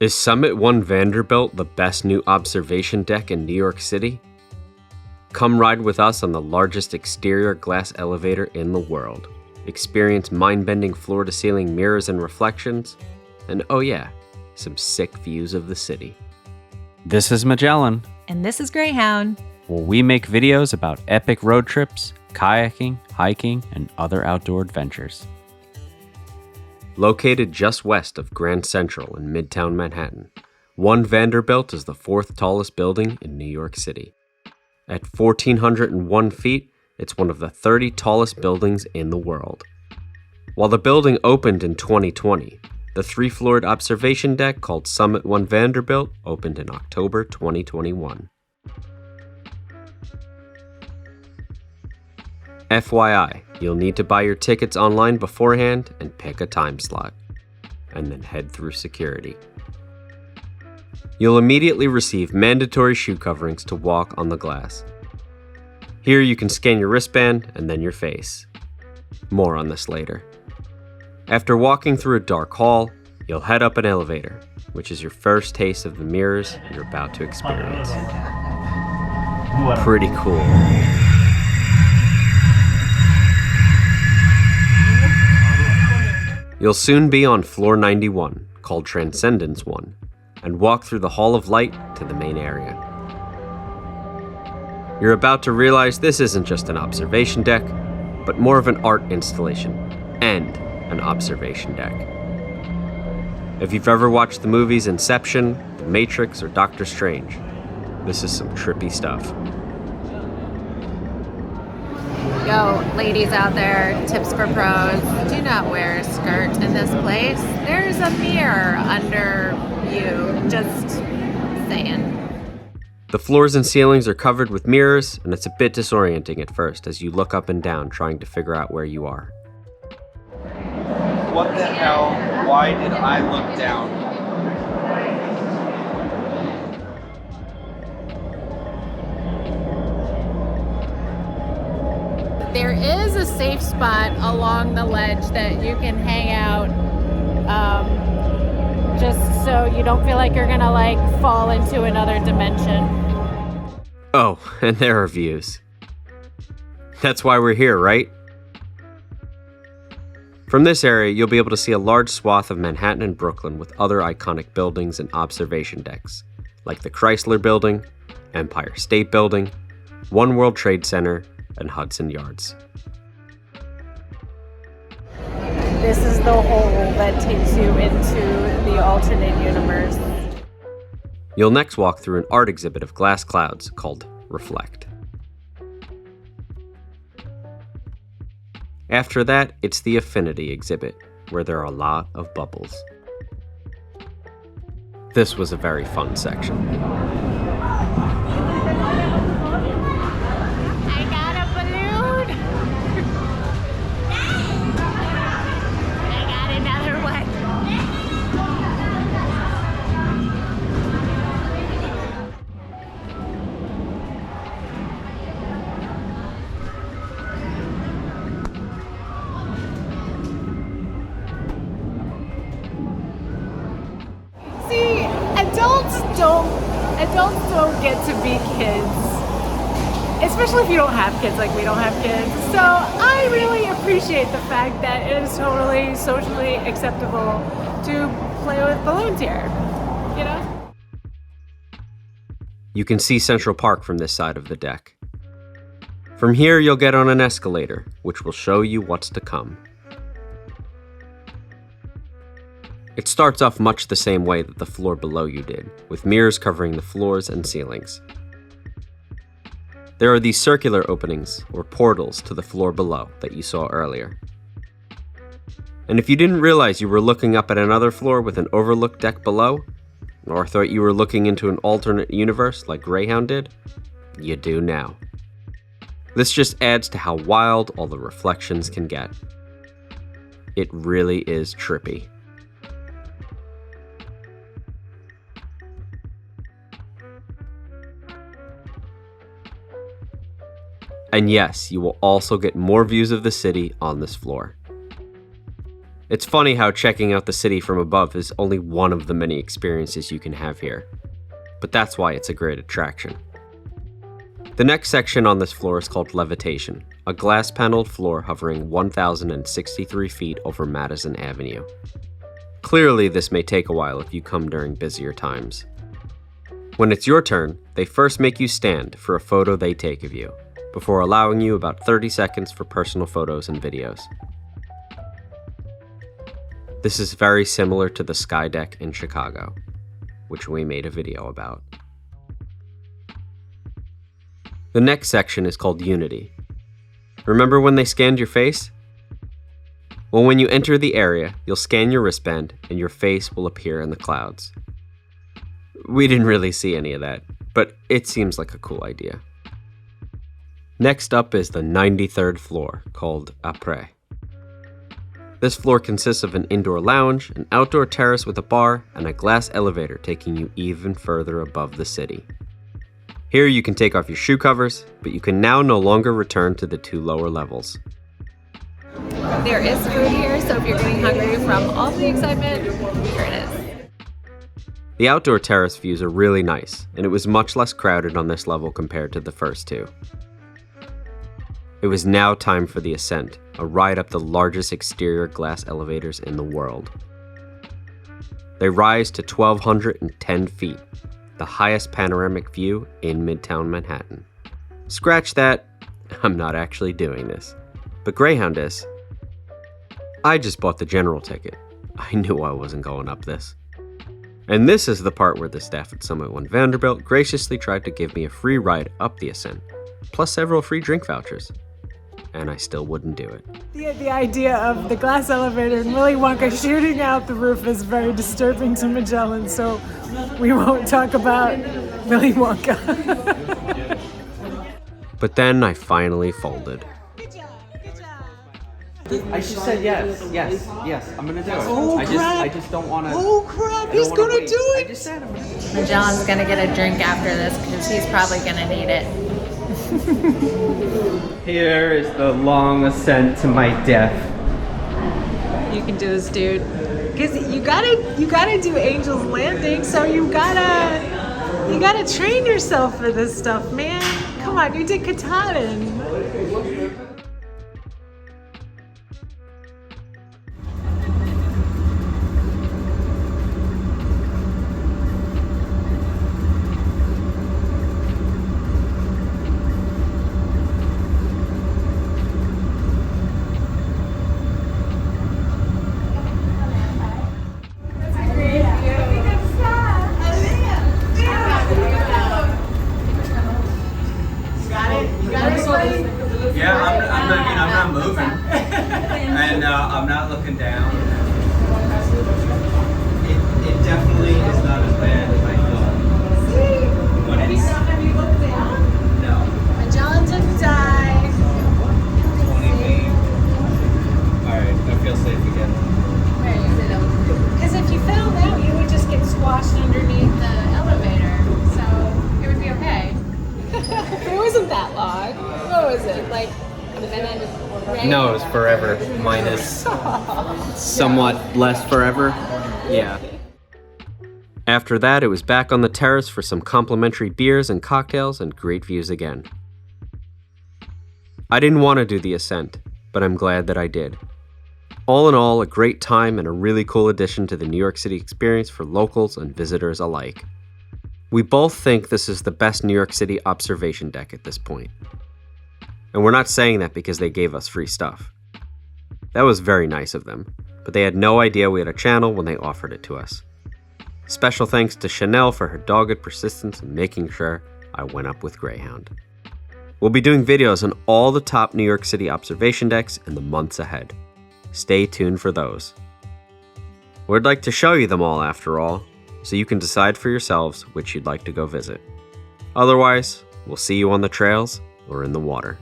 Is Summit One Vanderbilt the best new observation deck in New York City? Come ride with us on the largest exterior glass elevator in the world. Experience mind-bending floor-to-ceiling mirrors and reflections, and oh yeah, some sick views of the city. This is Magellan, And this is Greyhound. where we make videos about epic road trips, kayaking, hiking, and other outdoor adventures. Located just west of Grand Central in Midtown Manhattan, One Vanderbilt is the fourth tallest building in New York City. At 1,401 feet, it's one of the 30 tallest buildings in the world. While the building opened in 2020, the three-floored observation deck called Summit One Vanderbilt opened in October 2021. FYI, you'll need to buy your tickets online beforehand and pick a time slot, and then head through security. You'll immediately receive mandatory shoe coverings to walk on the glass. Here you can scan your wristband and then your face. More on this later. After walking through a dark hall, you'll head up an elevator, which is your first taste of the mirrors you're about to experience. Pretty cool. You'll soon be on floor 91, called Transcendance 1, and walk through the Hall of Light to the main area. You're about to realize this isn't just an observation deck, but more of an art installation and an observation deck. If you've ever watched the movies Inception, The Matrix, or Doctor Strange, this is some trippy stuff. Yo, ladies out there, tips for pros. Do not wear a skirt in this place. There's a mirror under you. Just saying. The floors and ceilings are covered with mirrors, and it's a bit disorienting at first as you look up and down trying to figure out where you are. What the hell? Why did I look down? There is a safe spot along the ledge that you can hang out, just so you don't feel like you're gonna fall into another dimension. Oh, and there are views. That's why we're here, right? From this area, you'll be able to see a large swath of Manhattan and Brooklyn with other iconic buildings and observation decks, like the Chrysler Building, Empire State Building, One World Trade Center, and Hudson Yards. This is the hole that takes you into the alternate universe. You'll next walk through an art exhibit of glass clouds called Reflect. After that, it's the Affinity exhibit, where there are a lot of bubbles. This was a very fun section. I got a balloon! I got another one. See, adults don't get to be kids. Especially if you don't have kids like we don't have kids. So I really appreciate the fact that it is totally socially acceptable to play with balloons here. You know? You can see Central Park from this side of the deck. From here, you'll get on an escalator, which will show you what's to come. It starts off much the same way that the floor below you did, with mirrors covering the floors and ceilings. There are these circular openings, or portals, to the floor below that you saw earlier. And if you didn't realize you were looking up at another floor with an overlooked deck below, or thought you were looking into an alternate universe like Greyhound did, you do now. This just adds to how wild all the reflections can get. It really is trippy. And yes, you will also get more views of the city on this floor. It's funny how checking out the city from above is only one of the many experiences you can have here, but that's why it's a great attraction. The next section on this floor is called Levitation, a glass-paneled floor hovering 1,063 feet over Madison Avenue. Clearly, this may take a while if you come during busier times. When it's your turn, they first make you stand for a photo they take of you, before allowing you about 30 seconds for personal photos and videos. This is very similar to the Sky Deck in Chicago, which we made a video about. The next section is called Unity. Remember when they scanned your face? Well, when you enter the area, you'll scan your wristband and your face will appear in the clouds. We didn't really see any of that, but it seems like a cool idea. Next up is the 93rd floor, called Après. This floor consists of an indoor lounge, an outdoor terrace with a bar, and a glass elevator taking you even further above the city. Here you can take off your shoe covers, but you can now no longer return to the 2 lower levels. There is food here, so if you're getting hungry from all the excitement, here it is. The outdoor terrace views are really nice, and it was much less crowded on this level compared to the first 2. It was now time for the Ascent, a ride up the largest exterior glass elevators in the world. They rise to 1,210 feet, the highest panoramic view in Midtown Manhattan. Scratch that, I'm not actually doing this, but Greyhound is. I just bought the general ticket. I knew I wasn't going up this. And this is the part where the staff at Summit One Vanderbilt graciously tried to give me a free ride up the Ascent, plus several free drink vouchers. And I still wouldn't do it. The idea of the glass elevator and Willy Wonka shooting out the roof is very disturbing to Magellan, so we won't talk about Willy Wonka. But then I finally folded. I just said yes. I'm gonna do it. Oh, I just don't want to. Oh crap, he's gonna do it! I just said Magellan's gonna get a drink after this because he's probably gonna need it. Here is the long ascent to my death. You can do this, dude. Because you gotta do Angel's Landing, so you gotta train yourself for this stuff, man. Come on, you did Katahdin. Yeah, I'm not moving, and I'm not looking down. It definitely is not as bad as I thought. But it's, Have you looked down? no, Magellan took dive. 20 feet. All right, I feel safe again. Because if you fell down, you would just get squashed underneath the elevator. So it would be okay. It wasn't that long. What was it? Like a minute? Right? No, it was forever, minus somewhat less forever. Yeah. After that, it was back on the terrace for some complimentary beers and cocktails and great views again. I didn't want to do the Ascent, but I'm glad that I did. All in all, a great time and a really cool addition to the New York City experience for locals and visitors alike. We both think this is the best New York City observation deck at this point. And we're not saying that because they gave us free stuff. That was very nice of them, but they had no idea we had a channel when they offered it to us. Special thanks to Chanel for her dogged persistence in making sure I went up with Greyhound. We'll be doing videos on all the top New York City observation decks in the months ahead. Stay tuned for those. We'd like to show you them all after all, so you can decide for yourselves which you'd like to go visit. Otherwise, we'll see you on the trails or in the water.